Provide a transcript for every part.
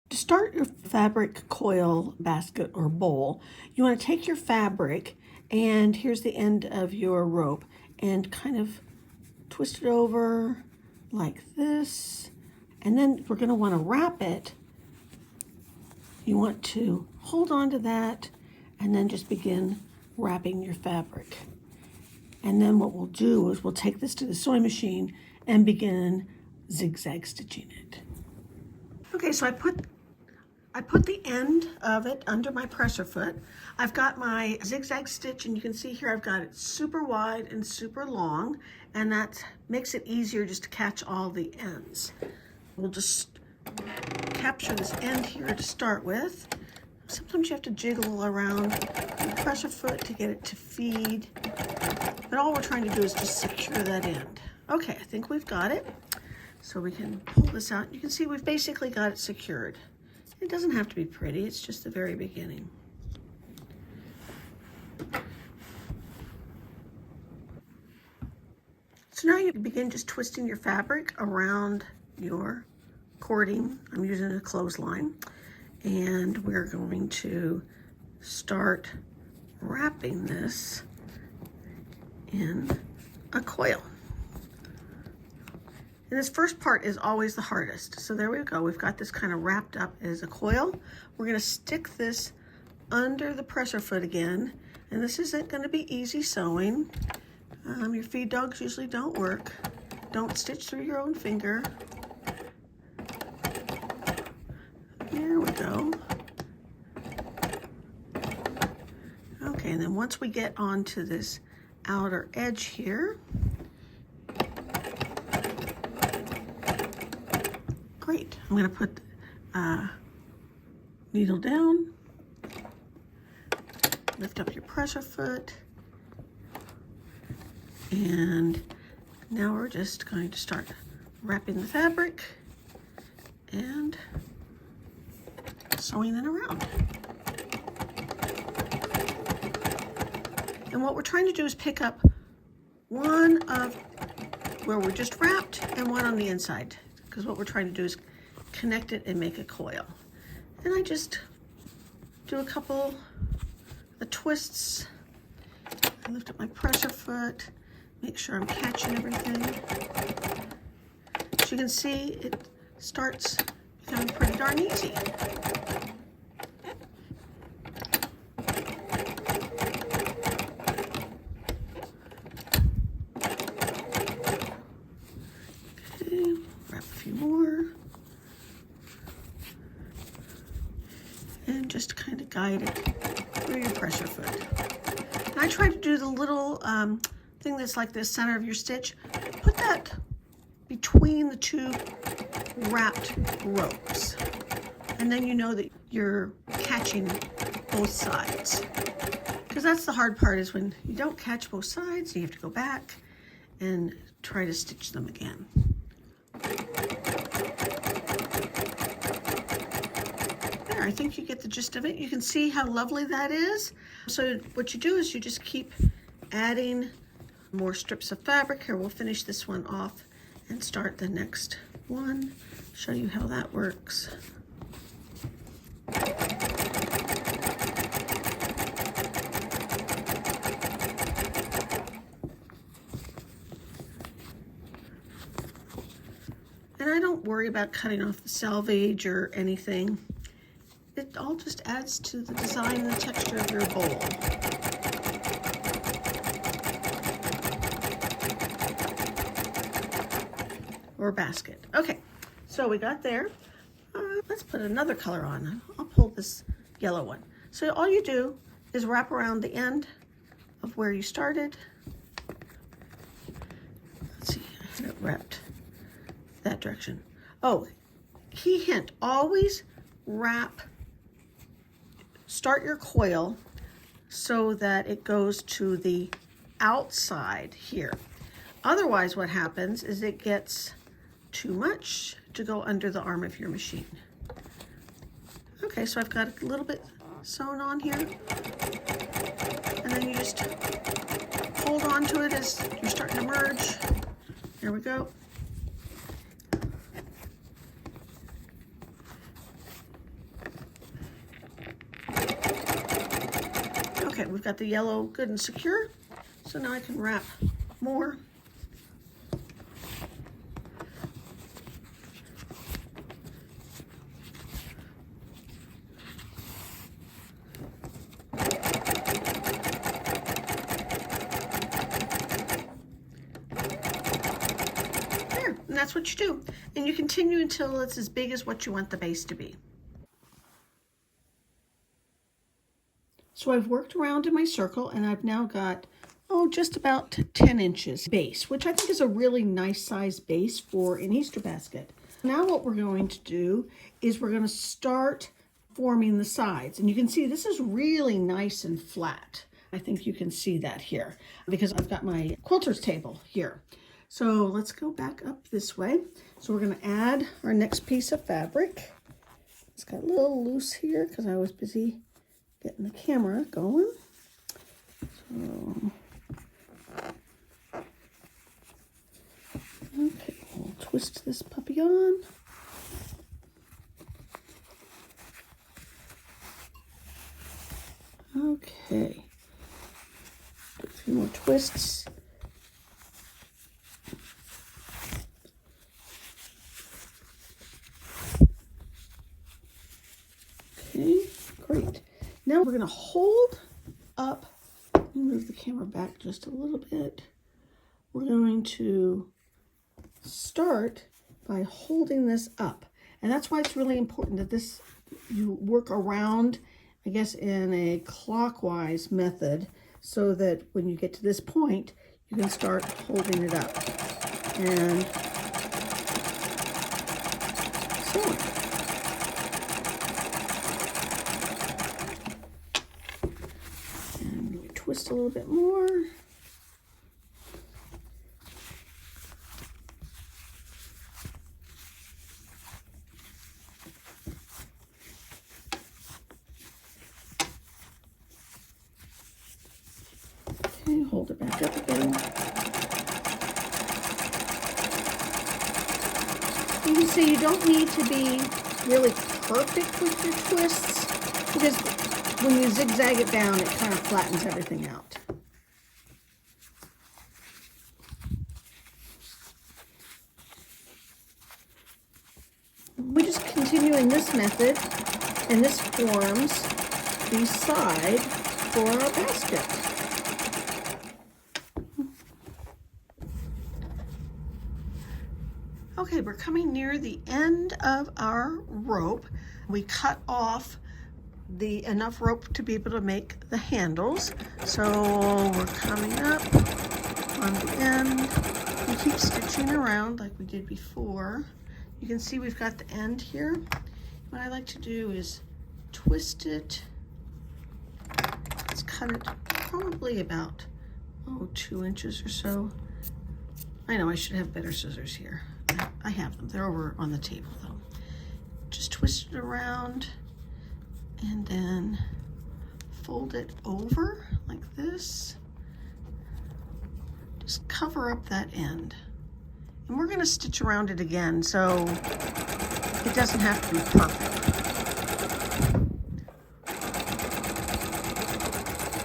To start your fabric coil basket or bowl, you want to take your fabric, and here's the end of your rope, and kind of twist it over like this. And then we're going to want to wrap it. You want to hold on to that and then just begin wrapping your fabric. And then what we'll do is we'll take this to the sewing machine and begin zigzag stitching it. Okay, so I put the end of it under my presser foot. I've got my zigzag stitch, and you can see here I've got it super wide and super long, and that makes it easier just to catch all the ends. We'll just capture this end here to start with. Sometimes you have to jiggle around the presser foot to get it to feed, but all we're trying to do is just secure that end. Okay, I think we've got it. So we can pull this out. You can see we've basically got it secured. It doesn't have to be pretty, it's just the very beginning. So now you begin just twisting your fabric around your cording. I'm using a clothesline, and we're going to start wrapping this in a coil. And this first part is always the hardest. So there we go. We've got this kind of wrapped up as a coil. We're going to stick this under the presser foot again. And this isn't going to be easy sewing. Your feed dogs usually don't work. Don't stitch through your own finger. There we go. Okay, and then once we get onto this outer edge here, great. I'm going to put needle down, lift up your presser foot, and now we're just going to start wrapping the fabric and sewing it around. And what we're trying to do is pick up one of where we're just wrapped and one on the inside, because what we're trying to do is connect it and make a coil. And I just do a couple of twists. I lift up my presser foot, make sure I'm catching everything. As you can see, it starts becoming pretty darn easy. Wrap a few more, and just kind of guide it through your presser foot. And I try to do the little thing that's like the center of your stitch. Put that between the two wrapped ropes, and then you know that you're catching both sides. Because that's the hard part, is when you don't catch both sides, you have to go back and try to stitch them again. There, I think you get the gist of it. You can see how lovely that is. So what you do is you just keep adding more strips of fabric. Here, we'll finish this one off and start the next one. Show you how that works. And I don't worry about cutting off the selvage or anything. It all just adds to the design and the texture of your bowl. Or basket. Okay, so we got there. Let's put another color on. I'll pull this yellow one. So all you do is wrap around the end of where you started. Let's see, I had it wrapped that direction. Oh, key hint, always start your coil so that it goes to the outside here. Otherwise what happens is it gets too much to go under the arm of your machine. Okay, so I've got a little bit sewn on here, and then you just hold on to it as you're starting to merge. There we go. Okay, we've got the yellow good and secure. So now I can wrap more. There, and that's what you do. And you continue until it's as big as what you want the base to be. So I've worked around in my circle and I've now got, just about 10 inches base, which I think is a really nice size base for an Easter basket. Now what we're going to do is we're going to start forming the sides. And you can see this is really nice and flat. I think you can see that here because I've got my quilter's table here. So let's go back up this way. So we're going to add our next piece of fabric. It's got a little loose here because I was busy getting the camera going. So, okay, we'll twist this puppy on. Okay, do a few more twists. Okay, great. Now we're going to hold up, move the camera back just a little bit. We're going to start by holding this up. And that's why it's really important that this, you work around, I guess, in a clockwise method so that when you get to this point, you can start holding it up. And so on. Twist a little bit more. Okay, hold it back up again. You can see you don't need to be really perfect with your twists because when you zigzag it down, it kind of flattens everything out. We just continue in this method, and this forms the side for our basket. Okay, we're coming near the end of our rope. We cut off enough rope to be able to make the handles. So we're coming up on the end. We keep stitching around like we did before. You can see we've got the end here. What I like to do is twist it. Let's cut it probably about 2 inches or so. I know I should have better scissors here. I have them. They're over on the table though. Just twist it around and then fold it over like this. Just cover up that end. And we're going to stitch around it again, so it doesn't have to be perfect.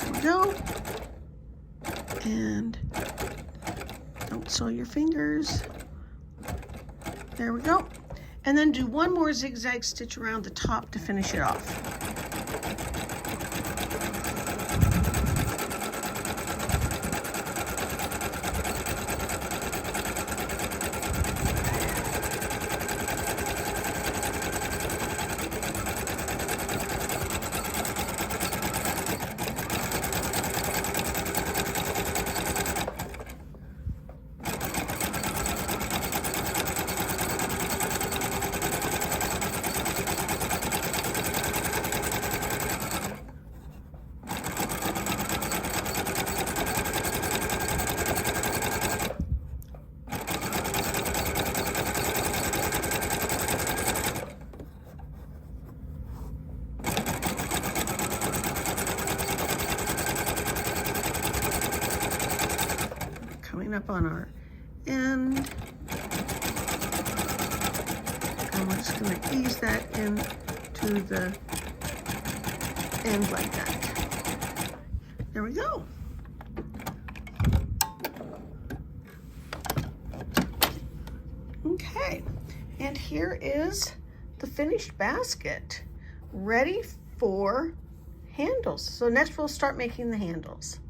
There we go. And don't soil your fingers. There we go. And then do one more zigzag stitch around the top to finish it off. Up on our end, and we're just going to ease that into the end like that. There we go. Okay, and here is the finished basket, ready for handles. So next we'll start making the handles.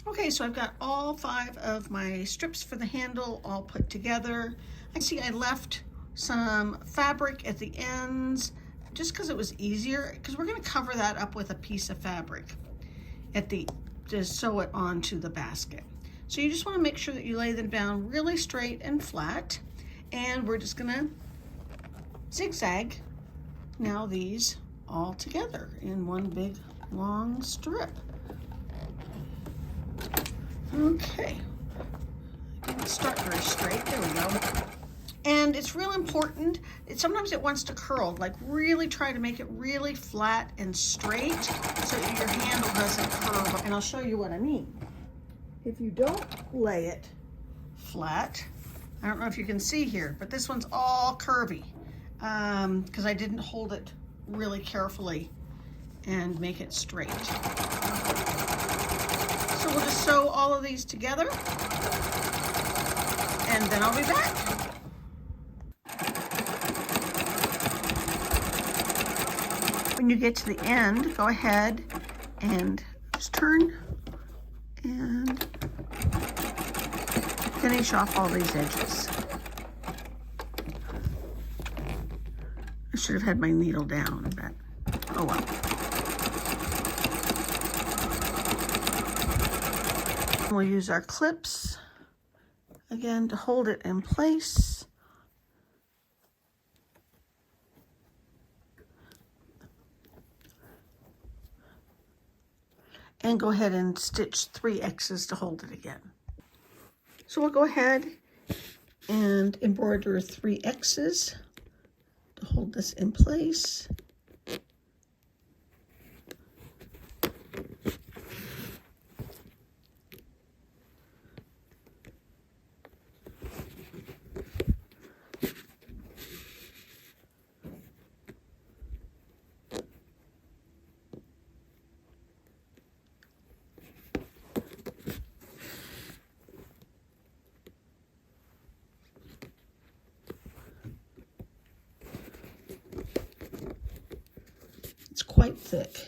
Okay, so I've got all 5 of my strips for the handle all put together. I see I left some fabric at the ends just because it was easier, because we're going to cover that up with a piece of fabric to sew it onto the basket. So you just want to make sure that you lay them down really straight and flat, and we're just going to zigzag now these all together in one big long strip. Okay, let's start very straight. There we go. And it's real important, sometimes it wants to curl, like really try to make it really flat and straight so that your handle doesn't curve. And I'll show you what I mean. If you don't lay it flat, I don't know if you can see here, but this one's all curvy because I didn't hold it really carefully and make it straight. So we'll just sew all of these together and then I'll be back. When you get to the end, go ahead and just turn and finish off all these edges. I should have had my needle down, but oh well. We'll use our clips again to hold it in place. And go ahead and stitch 3 X's to hold it again. So we'll go ahead and embroider 3 X's to hold this in place. It's quite thick.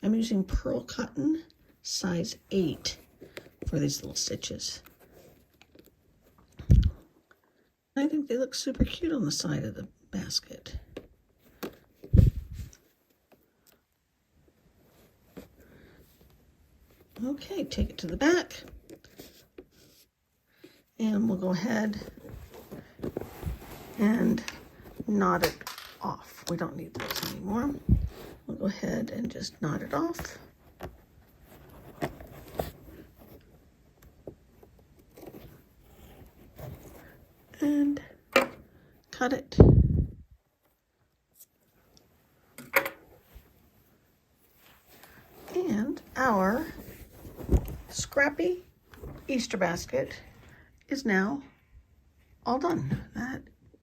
I'm using pearl cotton size 8 for these little stitches. I think they look super cute on the side of the basket. Okay, take it to the back. And we'll go ahead and knot it off. We don't need those anymore. We'll go ahead and just knot it off. And cut it. And our scrappy Easter basket is now all done. That